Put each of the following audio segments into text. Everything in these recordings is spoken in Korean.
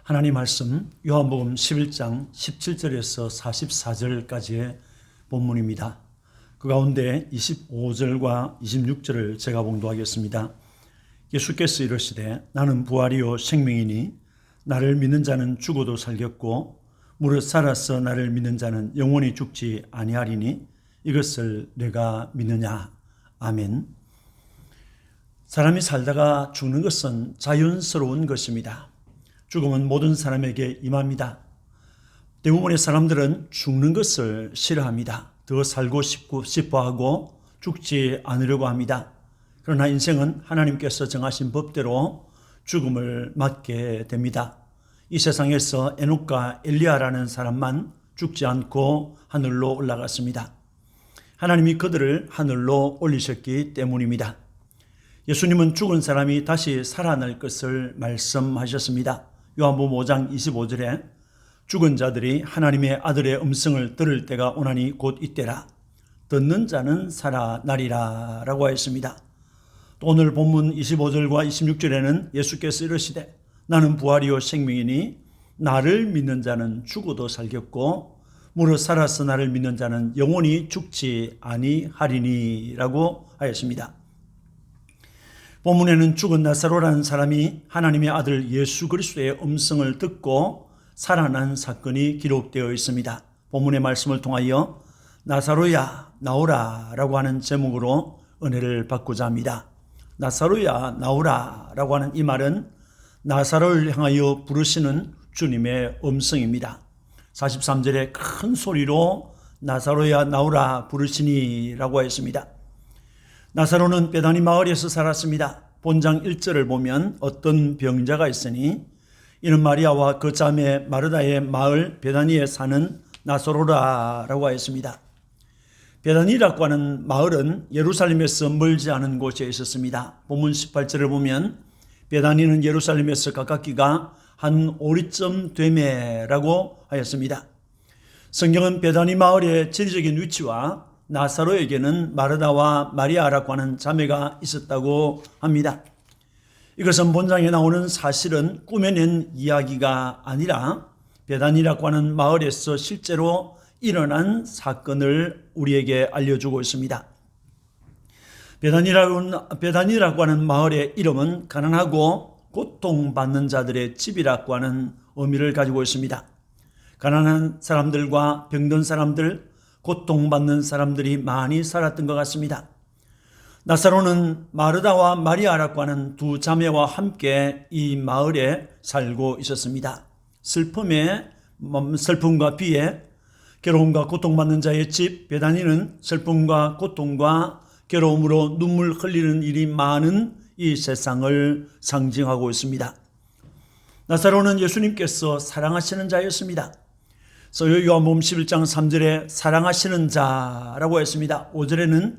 하나님 말씀 요한복음 11장 17절에서 44절까지의 본문입니다. 그 가운데 25절과 26절을 제가 봉독하겠습니다. 예수께서 이르시되 나는 부활이요 생명이니 나를 믿는 자는 죽어도 살겠고 무릇 살아서 나를 믿는 자는 영원히 죽지 아니하리니 이것을 내가 믿느냐. 아멘. 사람이 살다가 죽는 것은 자연스러운 것입니다. 죽음은 모든 사람에게 임합니다. 대부분의 사람들은 죽는 것을 싫어합니다. 더 살고 싶어하고 죽지 않으려고 합니다. 그러나 인생은 하나님께서 정하신 법대로 죽음을 맞게 됩니다. 이 세상에서 에녹과 엘리야라는 사람만 죽지 않고 하늘로 올라갔습니다. 하나님이 그들을 하늘로 올리셨기 때문입니다. 예수님은 죽은 사람이 다시 살아날 것을 말씀하셨습니다. 요한복음 5장 25절에 죽은 자들이 하나님의 아들의 음성을 들을 때가 오나니 곧 이때라. 듣는 자는 살아나리라 라고 하였습니다. 또 오늘 본문 25절과 26절에는 예수께서 이르시되 나는 부활이요 생명이니 나를 믿는 자는 죽어도 살겠고 무릇 살아서 나를 믿는 자는 영원히 죽지 아니하리니 라고 하였습니다. 본문에는 죽은 나사로라는 사람이 하나님의 아들 예수 그리스도의 음성을 듣고 살아난 사건이 기록되어 있습니다. 본문의 말씀을 통하여 나사로야 나오라 라고 하는 제목으로 은혜를 받고자 합니다. 나사로야 나오라 라고 하는 이 말은 나사로를 향하여 부르시는 주님의 음성입니다. 43절에 큰 소리로 나사로야 나오라 부르시니 라고 했습니다. 나사로는 베다니 마을에서 살았습니다. 본장 1절을 보면 어떤 병자가 있으니 이는 마리아와 그 자매 마르다의 마을 베다니에 사는 나사로라라고 하였습니다. 베다니라고 하는 마을은 예루살렘에서 멀지 않은 곳에 있었습니다. 본문 18절을 보면 베다니는 예루살렘에서 가깝기가 한 오리쯤 되매라고 하였습니다. 성경은 베다니 마을의 지리적인 위치와 나사로에게는 마르다와 마리아라고 하는 자매가 있었다고 합니다. 이것은 본장에 나오는 사실은 꾸며낸 이야기가 아니라 베다니라고 하는 마을에서 실제로 일어난 사건을 우리에게 알려주고 있습니다. 베다니라고 하는 마을의 이름은 가난하고 고통받는 자들의 집이라고 하는 의미를 가지고 있습니다. 가난한 사람들과 병든 사람들, 고통받는 사람들이 많이 살았던 것 같습니다. 나사로는 마르다와 마리아라고 하는 두 자매와 함께 이 마을에 살고 있었습니다. 슬픔과 비애, 괴로움과 고통받는 자의 집 베다니는 슬픔과 고통과 괴로움으로 눈물 흘리는 일이 많은 이 세상을 상징하고 있습니다. 나사로는 예수님께서 사랑하시는 자였습니다. 요한복음 11장 3절에 사랑하시는 자라고 했습니다. 5절에는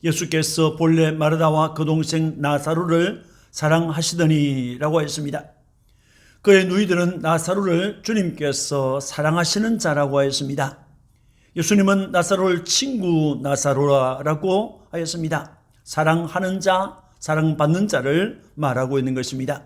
예수께서 본래 마르다와 그 동생 나사로를 사랑하시더니 라고 했습니다. 그의 누이들은 나사로를 주님께서 사랑하시는 자라고 하였습니다. 예수님은 나사로를 친구 나사로라고 하였습니다. 사랑하는 자, 사랑받는 자를 말하고 있는 것입니다.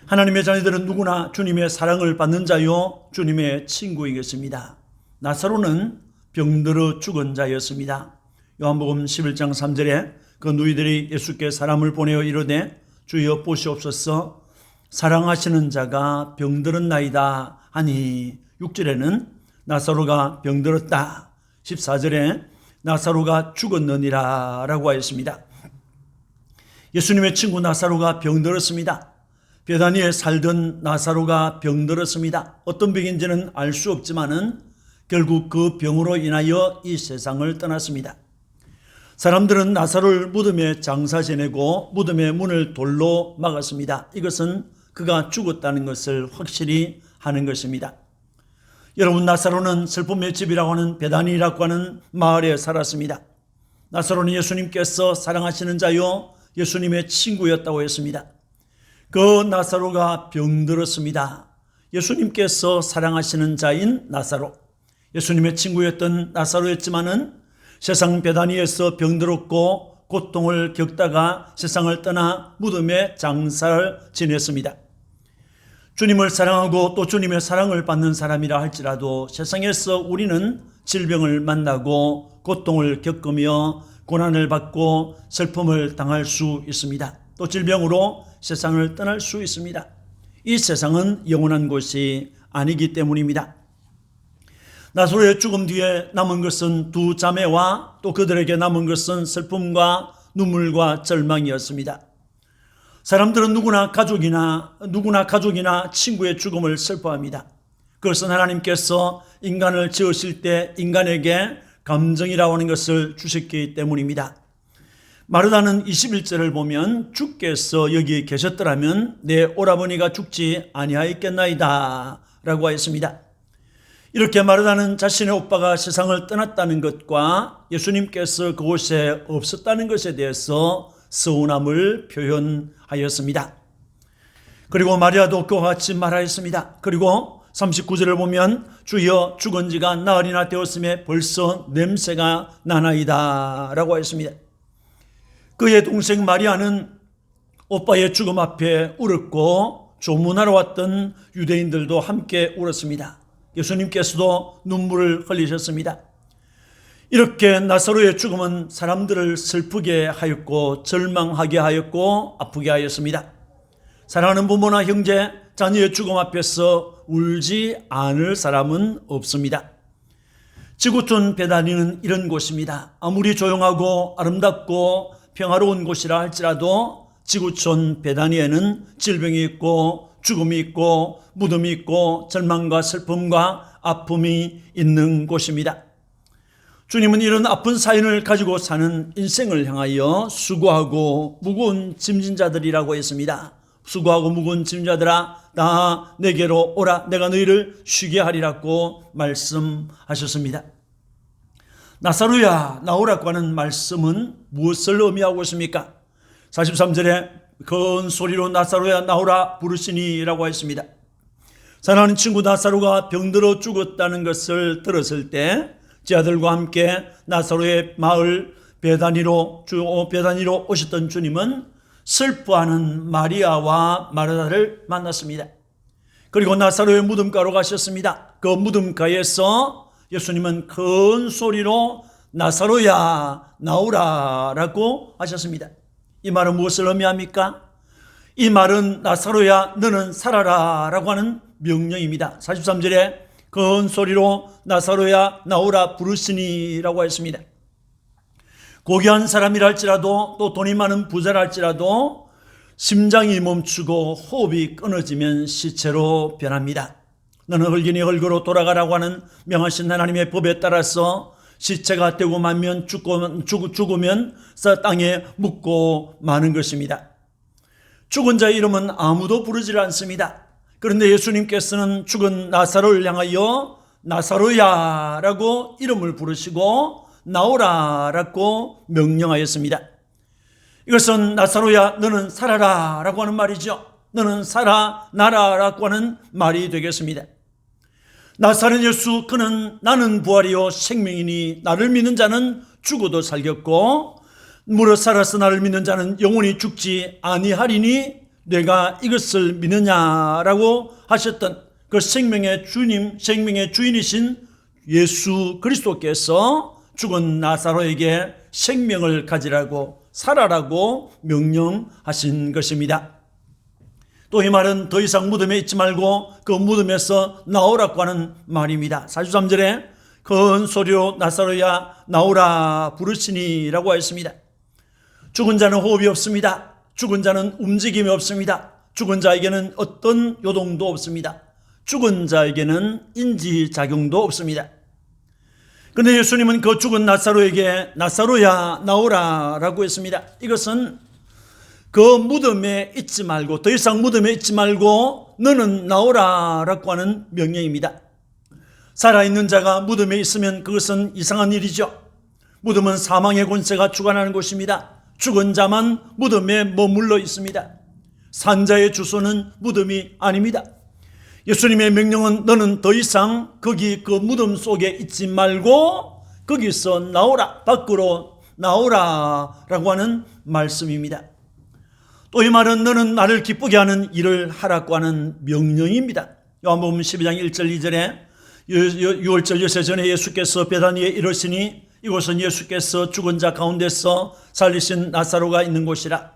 하나님의 자녀들은 누구나 주님의 사랑을 받는 자요 주님의 친구이겠습니다. 나사로는 병들어 죽은 자였습니다. 요한복음 11장 3절에 그 누이들이 예수께 사람을 보내어 이르되 주여 보시옵소서 사랑하시는 자가 병들었나이다 하니 6절에는 나사로가 병들었다. 14절에 나사로가 죽었느니라 라고 하였습니다. 예수님의 친구 나사로가 병들었습니다. 베다니에 살던 나사로가 병들었습니다. 어떤 병인지는 알 수 없지만은 결국 그 병으로 인하여 이 세상을 떠났습니다. 사람들은 나사로를 무덤에 장사 지내고 무덤의 문을 돌로 막았습니다. 이것은 그가 죽었다는 것을 확실히 하는 것입니다. 여러분, 나사로는 슬픔의 집이라고 하는 베다니라고 하는 마을에 살았습니다. 나사로는 예수님께서 사랑하시는 자요 예수님의 친구였다고 했습니다. 그 나사로가 병들었습니다. 예수님께서 사랑하시는 자인 나사로, 예수님의 친구였던 나사로였지만은 세상 베다니에서 병들었고 고통을 겪다가 세상을 떠나 무덤에 장사를 지냈습니다. 주님을 사랑하고 또 주님의 사랑을 받는 사람이라 할지라도 세상에서 우리는 질병을 만나고 고통을 겪으며 고난을 받고 슬픔을 당할 수 있습니다. 또 질병으로 세상을 떠날 수 있습니다. 이 세상은 영원한 곳이 아니기 때문입니다. 나사로의 죽음 뒤에 남은 것은 두 자매와 또 그들에게 남은 것은 슬픔과 눈물과 절망이었습니다. 사람들은 누구나 가족이나 친구의 죽음을 슬퍼합니다. 그것은 하나님께서 인간을 지으실 때 인간에게 감정이라고 하는 것을 주셨기 때문입니다. 마르다는 21절을 보면 주께서 여기 계셨더라면 내 오라버니가 죽지 아니하였겠나이다 라고 하였습니다. 이렇게 마르다는 자신의 오빠가 세상을 떠났다는 것과 예수님께서 그곳에 없었다는 것에 대해서 서운함을 표현하였습니다. 그리고 마리아도 그와 같이 말하였습니다. 그리고 39절을 보면 주여 죽은 지가 나흘이나 되었음에 벌써 냄새가 나나이다 라고 하였습니다. 그의 동생 마리아는 오빠의 죽음 앞에 울었고 조문하러 왔던 유대인들도 함께 울었습니다. 예수님께서도 눈물을 흘리셨습니다. 이렇게 나사로의 죽음은 사람들을 슬프게 하였고 절망하게 하였고 아프게 하였습니다. 사랑하는 부모나 형제, 자녀의 죽음 앞에서 울지 않을 사람은 없습니다. 지구촌 베다니는 이런 곳입니다. 아무리 조용하고 아름답고 평화로운 곳이라 할지라도 지구촌 베다니에는 질병이 있고 죽음이 있고 무덤이 있고 절망과 슬픔과 아픔이 있는 곳입니다. 주님은 이런 아픈 사연을 가지고 사는 인생을 향하여 수고하고 무거운 짐진 자들이라고 했습니다. 수고하고 무거운 짐진 자들아 다 내게로 오라 내가 너희를 쉬게 하리라고 말씀하셨습니다. 나사로야 나오라고 하는 말씀은 무엇을 의미하고 있습니까? 43절에 큰 소리로 나사로야 나오라 부르시니 라고 했습니다. 사랑하는 친구, 나사로가 병들어 죽었다는 것을 들었을 때 제 아들과 함께 나사로의 마을 베다니로 오셨던 주님은 슬퍼하는 마리아와 마르다를 만났습니다. 그리고 나사로의 무덤가로 가셨습니다. 그 무덤가에서 예수님은 큰 소리로 나사로야 나오라 라고 하셨습니다. 이 말은 무엇을 의미합니까? 이 말은 나사로야 너는 살아라 라고 하는 명령입니다. 43절에 큰 소리로 나사로야 나오라 부르시니 라고 했습니다. 고귀한 사람이라 할지라도 또 돈이 많은 부자라 할지라도 심장이 멈추고 호흡이 끊어지면 시체로 변합니다. 너는 흙이니 흙으로 돌아가라고 하는 명하신 하나님의 법에 따라서 시체가 되고 말면 죽으면 땅에 묻고 마는 것입니다. 죽은 자의 이름은 아무도 부르지 않습니다. 그런데 예수님께서는 죽은 나사로를 향하여 나사로야 라고 이름을 부르시고 나오라 라고 명령하였습니다. 이것은 나사로야 너는 살아라 라고 하는 말이죠. 너는 살아나라 라고 하는 말이 되겠습니다. 나사렛 예수 그는 나는 부활이요 생명이니 나를 믿는 자는 죽어도 살겠고 무릇 살아서 나를 믿는 자는 영원히 죽지 아니하리니 내가 이것을 믿느냐라고 하셨던 그 생명의 주님, 생명의 주인이신 예수 그리스도께서 죽은 나사로에게 생명을 가지라고 살아라고 명령하신 것입니다. 또 이 말은 더 이상 무덤에 있지 말고 그 무덤에서 나오라고 하는 말입니다. 43절에 큰 소리로 나사로야 나오라 부르시니 라고 하였습니다. 죽은 자는 호흡이 없습니다. 죽은 자는 움직임이 없습니다. 죽은 자에게는 어떤 요동도 없습니다. 죽은 자에게는 인지작용도 없습니다. 그런데 예수님은 그 죽은 나사로에게 나사로야 나오라 라고 했습니다. 이것은 그 무덤에 있지 말고 더 이상 무덤에 있지 말고 너는 나오라 라고 하는 명령입니다. 살아있는 자가 무덤에 있으면 그것은 이상한 일이죠. 무덤은 사망의 권세가 주관하는 곳입니다. 죽은 자만 무덤에 머물러 있습니다. 산자의 주소는 무덤이 아닙니다. 예수님의 명령은 너는 더 이상 거기 그 무덤 속에 있지 말고 거기서 나오라, 밖으로 나오라 라고 하는 말씀입니다. 또 이 말은 너는 나를 기쁘게 하는 일을 하라고 하는 명령입니다. 요한복음 12장 1절 2절에 유월절 여세 전에 예수께서 베다니에 이르시니 이곳은 예수께서 죽은 자 가운데서 살리신 나사로가 있는 곳이라.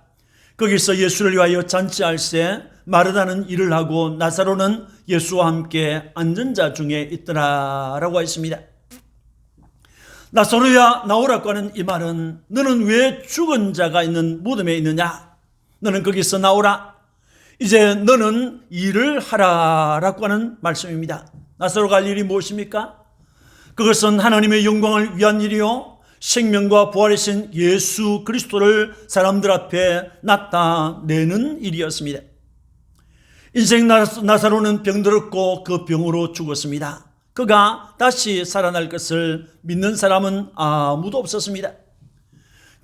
거기서 예수를 위하여 잔치할세 마르다는 일을 하고 나사로는 예수와 함께 앉은 자 중에 있더라 라고 했습니다. 나사로야 나오라고 하는 이 말은 너는 왜 죽은 자가 있는 무덤에 있느냐? 너는 거기서 나오라. 이제 너는 일을 하라라고 하는 말씀입니다. 나사로가 할 일이 무엇입니까? 그것은 하나님의 영광을 위한 일이요 생명과 부활이신 예수 그리스도를 사람들 앞에 나타내는 일이었습니다. 인생 나사로는 병들었고 그 병으로 죽었습니다. 그가 다시 살아날 것을 믿는 사람은 아무도 없었습니다.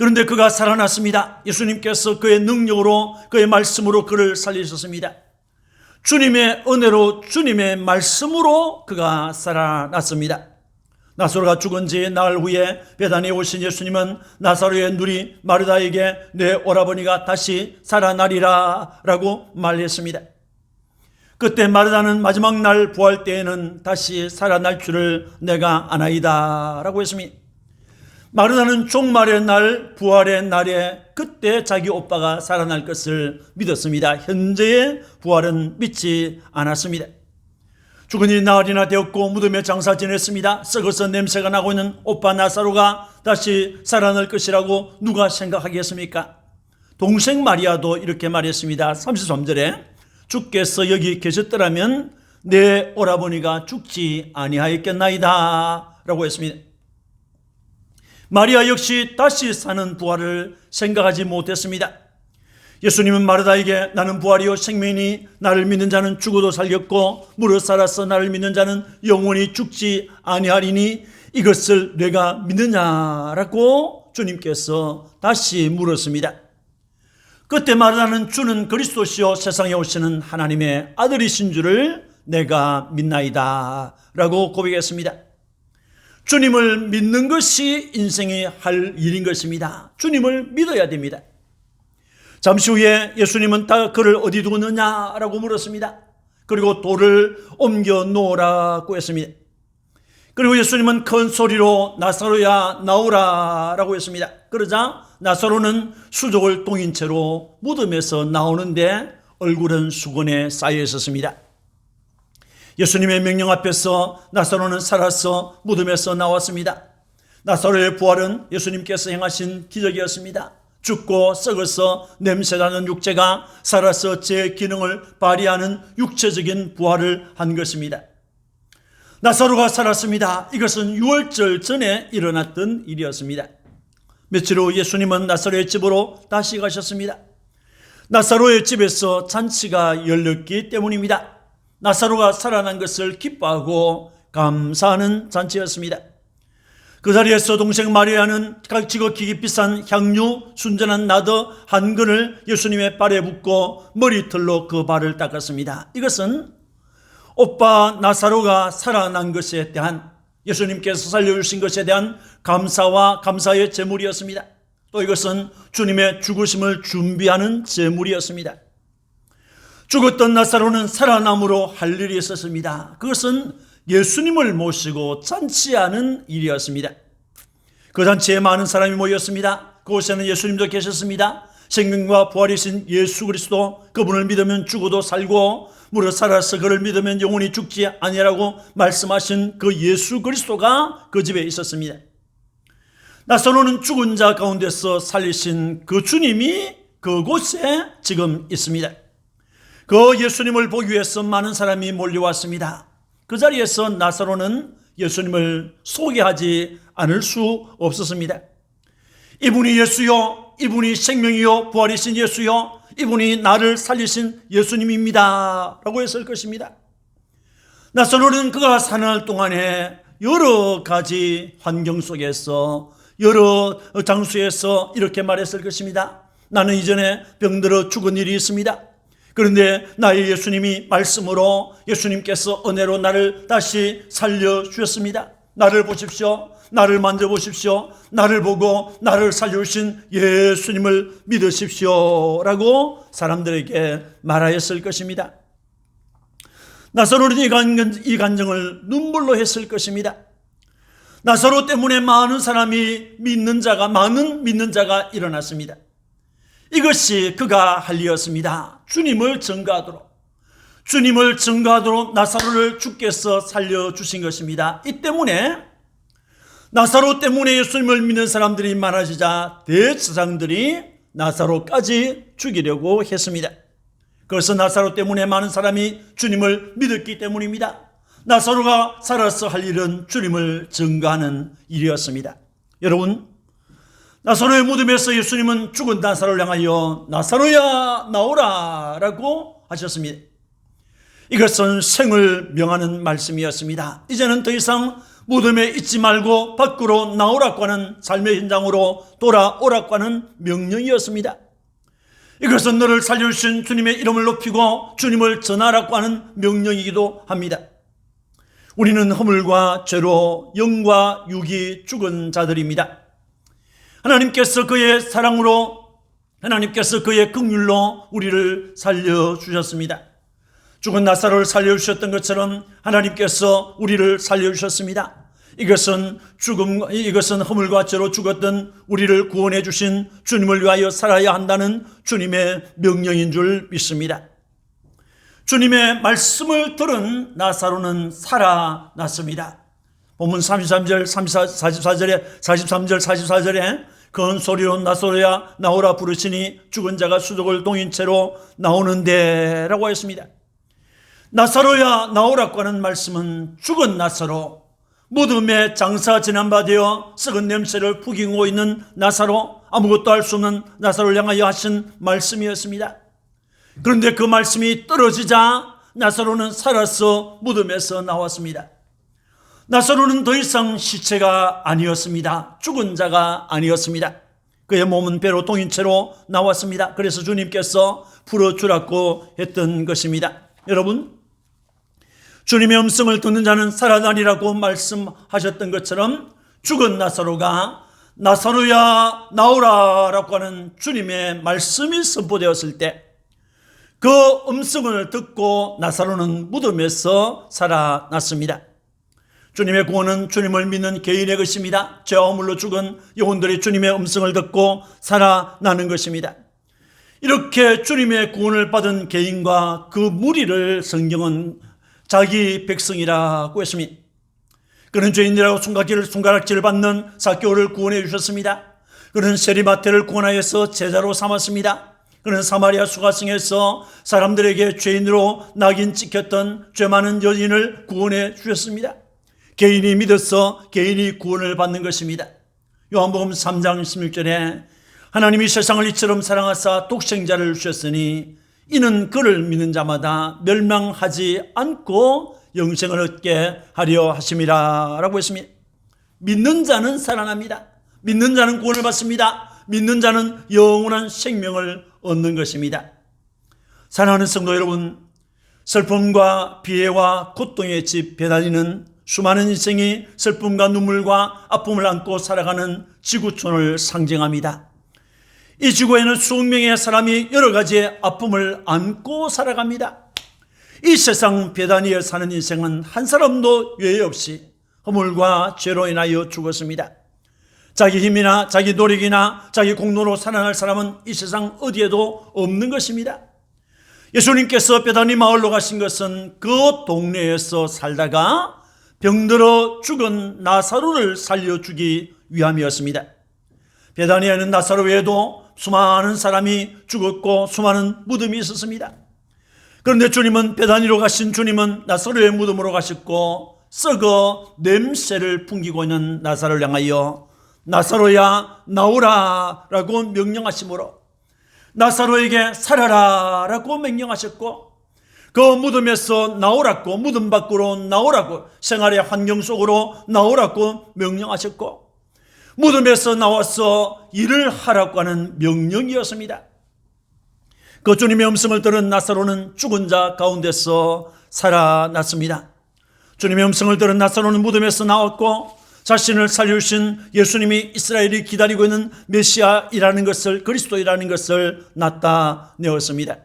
그런데 그가 살아났습니다. 예수님께서 그의 능력으로 그의 말씀으로 그를 살리셨습니다. 주님의 은혜로 주님의 말씀으로 그가 살아났습니다. 나사로가 죽은 지 나흘 후에 베다니에 오신 예수님은 나사로의 누이 마르다에게 내 오라버니가 다시 살아나리라 라고 말했습니다. 그때 마르다는 마지막 날 부활 때에는 다시 살아날 줄을 내가 아나이다 라고 했습니다. 마르다는 종말의 날, 부활의 날에 그때 자기 오빠가 살아날 것을 믿었습니다. 현재의 부활은 믿지 않았습니다. 죽은 지 나흘이나 되었고 무덤에 장사 지냈습니다. 썩어서 냄새가 나고 있는 오빠 나사로가 다시 살아날 것이라고 누가 생각하겠습니까? 동생 마리아도 이렇게 말했습니다. 33절에 주께서 여기 계셨더라면 내 오라버니가 죽지 아니하였겠나이다 라고 했습니다. 마리아 역시 다시 사는 부활을 생각하지 못했습니다. 예수님은 마르다에게 나는 부활이요 생명이니 나를 믿는 자는 죽어도 살겠고 무릇 살아서 나를 믿는 자는 영원히 죽지 아니하리니 이것을 내가 믿느냐라고 주님께서 다시 물었습니다. 그때 마르다는 주는 그리스도시요 세상에 오시는 하나님의 아들이신 줄을 내가 믿나이다 라고 고백했습니다. 주님을 믿는 것이 인생의 할 일인 것입니다. 주님을 믿어야 됩니다. 잠시 후에 예수님은 다 그를 어디 두었느냐라고 물었습니다. 그리고 돌을 옮겨 놓으라고 했습니다. 그리고 예수님은 큰 소리로 나사로야 나오라 라고 했습니다. 그러자 나사로는 수족을 동인 채로 무덤에서 나오는데 얼굴은 수건에 쌓여 있었습니다. 예수님의 명령 앞에서 나사로는 살아서 무덤에서 나왔습니다. 나사로의 부활은 예수님께서 행하신 기적이었습니다. 죽고 썩어서 냄새나는 육체가 살아서 제 기능을 발휘하는 육체적인 부활을 한 것입니다. 나사로가 살았습니다. 이것은 유월절 전에 일어났던 일이었습니다. 며칠 후 예수님은 나사로의 집으로 다시 가셨습니다. 나사로의 집에서 잔치가 열렸기 때문입니다. 나사로가 살아난 것을 기뻐하고 감사하는 잔치였습니다. 그 자리에서 동생 마리아는 지극히 비싼 향유 순전한 나드 한 근을 예수님의 발에 붓고 머리털로 그 발을 닦았습니다. 이것은 오빠 나사로가 살아난 것에 대한 예수님께서 살려주신 것에 대한 감사와 감사의 제물이었습니다. 또 이것은 주님의 죽으심을 준비하는 제물이었습니다. 죽었던 나사로는 살아남으로 할 일이 있었습니다. 그것은 예수님을 모시고 잔치하는 일이었습니다. 그 잔치에 많은 사람이 모였습니다. 그곳에는 예수님도 계셨습니다. 생명과 부활이신 예수 그리스도, 그분을 믿으면 죽어도 살고 무릇 살아서 그를 믿으면 영원히 죽지 아니라고 말씀하신 그 예수 그리스도가 그 집에 있었습니다. 나사로는 죽은 자 가운데서 살리신 그 주님이 그곳에 지금 있습니다. 그 예수님을 보기 위해서 많은 사람이 몰려왔습니다. 그 자리에서 나사로는 예수님을 소개하지 않을 수 없었습니다. 이분이 예수요, 이분이 생명이요 부활이신 예수요, 이분이 나를 살리신 예수님입니다 라고 했을 것입니다. 나사로는 그가 사는 날 동안에 여러 가지 환경 속에서 여러 장소에서 이렇게 말했을 것입니다. 나는 이전에 병들어 죽은 일이 있습니다. 그런데 나의 예수님이 말씀으로 예수님께서 은혜로 나를 다시 살려주셨습니다. 나를 보십시오. 나를 만져보십시오. 나를 보고 나를 살려주신 예수님을 믿으십시오 라고 사람들에게 말하였을 것입니다. 나사로는 이 간증을 눈물로 했을 것입니다. 나사로 때문에 많은 믿는 자가 일어났습니다. 이것이 그가 할 일이었습니다. 주님을 증거하도록 나사로를 주께서 살려주신 것입니다. 이 때문에 나사로 때문에 예수님을 믿는 사람들이 많아지자 대제사장들이 나사로까지 죽이려고 했습니다. 그래서 나사로 때문에 많은 사람이 주님을 믿었기 때문입니다. 나사로가 살아서 할 일은 주님을 증거하는 일이었습니다. 여러분, 나사로의 무덤에서 예수님은 죽은 나사로를 향하여 나사로야 나오라 라고 하셨습니다. 이것은 생을 명하는 말씀이었습니다. 이제는 더 이상 무덤에 있지 말고 밖으로 나오라고 하는 삶의 현장으로 돌아오라고 하는 명령이었습니다. 이것은 너를 살려주신 주님의 이름을 높이고 주님을 전하라고 하는 명령이기도 합니다. 우리는 허물과 죄로 영과 육이 죽은 자들입니다. 하나님께서 그의 사랑으로, 하나님께서 그의 긍휼로 우리를 살려주셨습니다. 죽은 나사로를 살려주셨던 것처럼 하나님께서 우리를 살려주셨습니다. 이것은 허물과 죄로 죽었던 우리를 구원해 주신 주님을 위하여 살아야 한다는 주님의 명령인 줄 믿습니다. 주님의 말씀을 들은 나사로는 살아났습니다. 본문 33절, 44절에 큰 소리로 나사로야 나오라 부르시니 죽은 자가 수족을 동인 채로 나오는데 라고 했습니다. 나사로야 나오라고 하는 말씀은 죽은 나사로, 무덤에 장사 지난 바 되어 썩은 냄새를 풍기고 있는 나사로, 아무것도 할 수 없는 나사로를 향하여 하신 말씀이었습니다. 그런데 그 말씀이 떨어지자 나사로는 살아서 무덤에서 나왔습니다. 나사로는 더 이상 시체가 아니었습니다. 죽은 자가 아니었습니다. 그의 몸은 배로 동인 채로 나왔습니다. 그래서 주님께서 풀어주라고 했던 것입니다. 여러분, 주님의 음성을 듣는 자는 살아나리라고 말씀하셨던 것처럼 죽은 나사로가 나사로야 나오라라고 하는 주님의 말씀이 선포되었을 때 그 음성을 듣고 나사로는 무덤에서 살아났습니다. 주님의 구원은 주님을 믿는 개인의 것입니다. 죄와 허물로 죽은 영혼들이 주님의 음성을 듣고 살아나는 것입니다. 이렇게 주님의 구원을 받은 개인과 그 무리를 성경은 자기 백성이라고 했습니다. 그는 죄인이라고 손가락질을 받는 삭개오를 구원해 주셨습니다. 그는 세리마태를 구원하여서 제자로 삼았습니다. 그는 사마리아 수가성에서 사람들에게 죄인으로 낙인 찍혔던 죄 많은 여인을 구원해 주셨습니다. 개인이 믿어서 개인이 구원을 받는 것입니다. 요한복음 3장 16절에 하나님이 세상을 이처럼 사랑하사 독생자를 주셨으니 이는 그를 믿는 자마다 멸망하지 않고 영생을 얻게 하려 하심이라 라고 했습니다. 믿는 자는 살아납니다. 믿는 자는 구원을 받습니다. 믿는 자는 영원한 생명을 얻는 것입니다. 사랑하는 성도 여러분, 슬픔과 비애와 고통의 집 베다니는 수많은 인생이 슬픔과 눈물과 아픔을 안고 살아가는 지구촌을 상징합니다. 이 지구에는 수억 명의 사람이 여러 가지의 아픔을 안고 살아갑니다. 이 세상 베다니에 사는 인생은 한 사람도 예외 없이 허물과 죄로 인하여 죽었습니다. 자기 힘이나 자기 노력이나 자기 공로로 살아날 사람은 이 세상 어디에도 없는 것입니다. 예수님께서 베다니 마을로 가신 것은 그 동네에서 살다가 병들어 죽은 나사로를 살려주기 위함이었습니다. 베다니에는 나사로 외에도 수많은 사람이 죽었고 수많은 무덤이 있었습니다. 그런데 베다니로 가신 주님은 나사로의 무덤으로 가셨고 썩어 냄새를 풍기고 있는 나사로를 향하여 나사로야 나오라 라고 명령하심으로 나사로에게 살아라 라고 명령하셨고 그 무덤에서 나오라고, 무덤 밖으로 나오라고, 생활의 환경 속으로 나오라고 명령하셨고 무덤에서 나와서 일을 하라고 하는 명령이었습니다. 그 주님의 음성을 들은 나사로는 죽은 자 가운데서 살아났습니다. 주님의 음성을 들은 나사로는 무덤에서 나왔고 자신을 살려주신 예수님이 이스라엘이 기다리고 있는 메시아이라는 것을, 그리스도이라는 것을 나타내었습니다.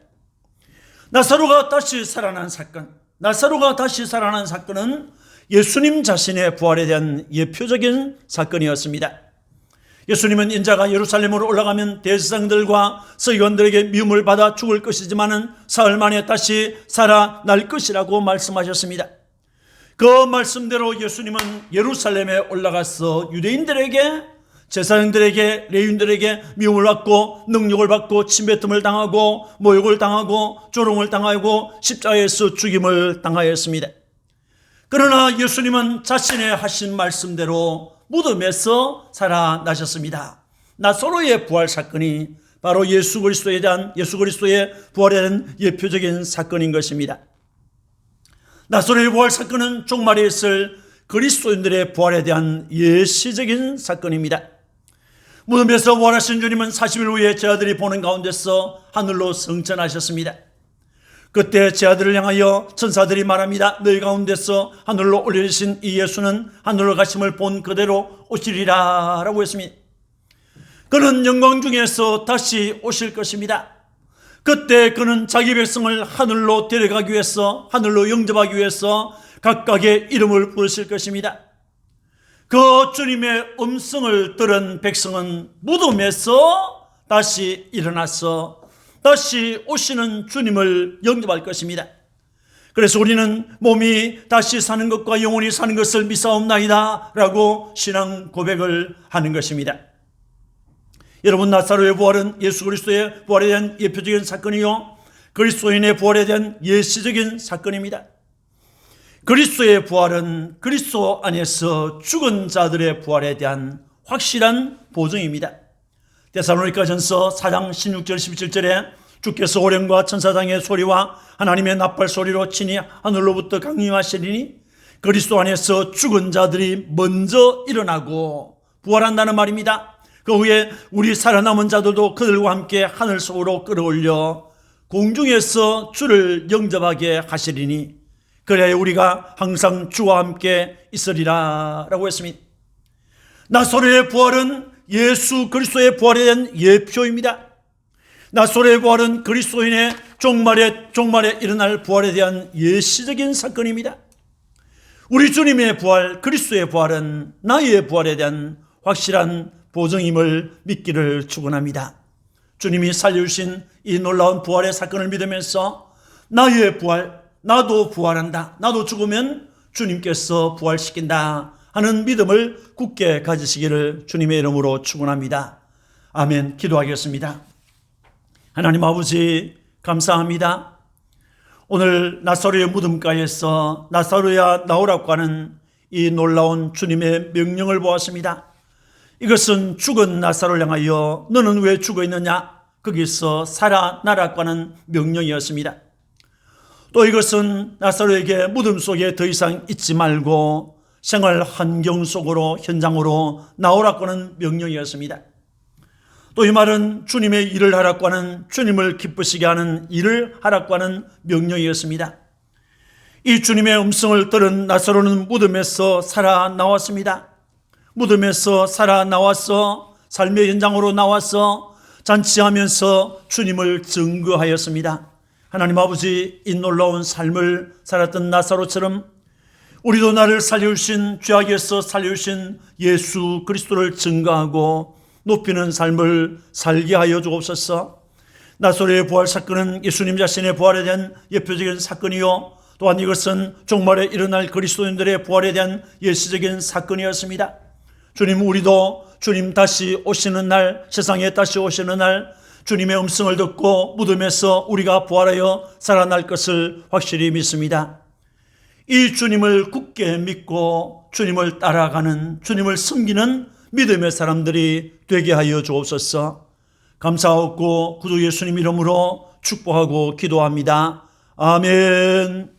나사로가 다시 살아난 사건은 예수님 자신의 부활에 대한 예표적인 사건이었습니다. 예수님은 인자가 예루살렘으로 올라가면 대제사장들과 서기관들에게 미움을 받아 죽을 것이지만은 사흘 만에 다시 살아날 것이라고 말씀하셨습니다. 그 말씀대로 예수님은 예루살렘에 올라가서 유대인들에게, 제사장들에게, 레위인들에게 미움을 받고 능욕을 받고 침뱉음을 당하고 모욕을 당하고 조롱을 당하고 십자가에서 죽임을 당하였습니다. 그러나 예수님은 자신의 하신 말씀대로 무덤에서 살아나셨습니다. 나사로의 부활 사건이 바로 예수 그리스도의 부활에 대한 예표적인 사건인 것입니다. 나사로의 부활 사건은 종말에 있을 그리스도인들의 부활에 대한 예시적인 사건입니다. 무덤에서 부활하신 주님은 40일 후에 제자들이 보는 가운데서 하늘로 승천하셨습니다. 그때 제자들을 향하여 천사들이 말합니다. 너희 가운데서 하늘로 올려주신 이 예수는 하늘로 가심을 본 그대로 오시리라 라고 했습니다. 그는 영광 중에서 다시 오실 것입니다. 그때 그는 자기 백성을 하늘로 데려가기 위해서, 하늘로 영접하기 위해서 각각의 이름을 부르실 것입니다. 그 주님의 음성을 들은 백성은 무덤에서 다시 일어나서 다시 오시는 주님을 영접할 것입니다. 그래서 우리는 몸이 다시 사는 것과 영원히 사는 것을 믿사옵나이다 라고 신앙 고백을 하는 것입니다. 여러분, 나사로의 부활은 예수 그리스도의 부활에 대한 예표적인 사건이요, 그리스도인의 부활에 대한 예시적인 사건입니다. 그리스도의 부활은 그리스도 안에서 죽은 자들의 부활에 대한 확실한 보증입니다. 데살로니가전서 4장 16절 17절에 주께서 호령과 천사장의 소리와 하나님의 나팔 소리로 친히 하늘로부터 강림하시리니 그리스도 안에서 죽은 자들이 먼저 일어나고 부활한다는 말입니다. 그 후에 우리 살아남은 자들도 그들과 함께 하늘 속으로 끌어올려 공중에서 주를 영접하게 하시리니 그래야 우리가 항상 주와 함께 있으리라 라고 했습니다. 나사로의 부활은 예수 그리스도의 부활에 대한 예표입니다. 나사로의 부활은 그리스도인의 종말에 일어날 부활에 대한 예시적인 사건입니다. 우리 주님의 부활, 그리스도의 부활은 나의 부활에 대한 확실한 보증임을 믿기를 축원합니다. 주님이 살려주신 이 놀라운 부활의 사건을 믿으면서 나의 부활, 나도 부활한다, 나도 죽으면 주님께서 부활시킨다 하는 믿음을 굳게 가지시기를 주님의 이름으로 축원합니다. 아멘. 기도하겠습니다. 하나님 아버지, 감사합니다. 오늘 나사로의 무덤가에서 나사로야 나오라고 하는 이 놀라운 주님의 명령을 보았습니다. 이것은 죽은 나사로를 향하여 너는 왜 죽어 있느냐, 거기서 살아나라고 하는 명령이었습니다. 또 이것은 나사로에게 무덤 속에 더 이상 있지 말고 생활 환경 속으로, 현장으로 나오라고 하는 명령이었습니다. 또 이 말은 주님의 일을 하라고 하는, 주님을 기쁘시게 하는 일을 하라고 하는 명령이었습니다. 이 주님의 음성을 들은 나사로는 무덤에서 살아나왔습니다. 무덤에서 살아나와서 삶의 현장으로 나와서 잔치하면서 주님을 증거하였습니다. 하나님 아버지, 이 놀라운 삶을 살았던 나사로처럼 우리도 나를 살려주신, 죄악에서 살려주신 예수 그리스도를 증거하고 높이는 삶을 살게 하여 주옵소서. 나사로의 부활 사건은 예수님 자신의 부활에 대한 예표적인 사건이요, 또한 이것은 종말에 일어날 그리스도인들의 부활에 대한 예시적인 사건이었습니다. 주님, 우리도 주님 다시 오시는 날, 세상에 다시 오시는 날 주님의 음성을 듣고 무덤에서 우리가 부활하여 살아날 것을 확실히 믿습니다. 이 주님을 굳게 믿고 주님을 따라가는, 주님을 섬기는 믿음의 사람들이 되게 하여 주옵소서. 감사하고 구주 예수님 이름으로 축복하고 기도합니다. 아멘.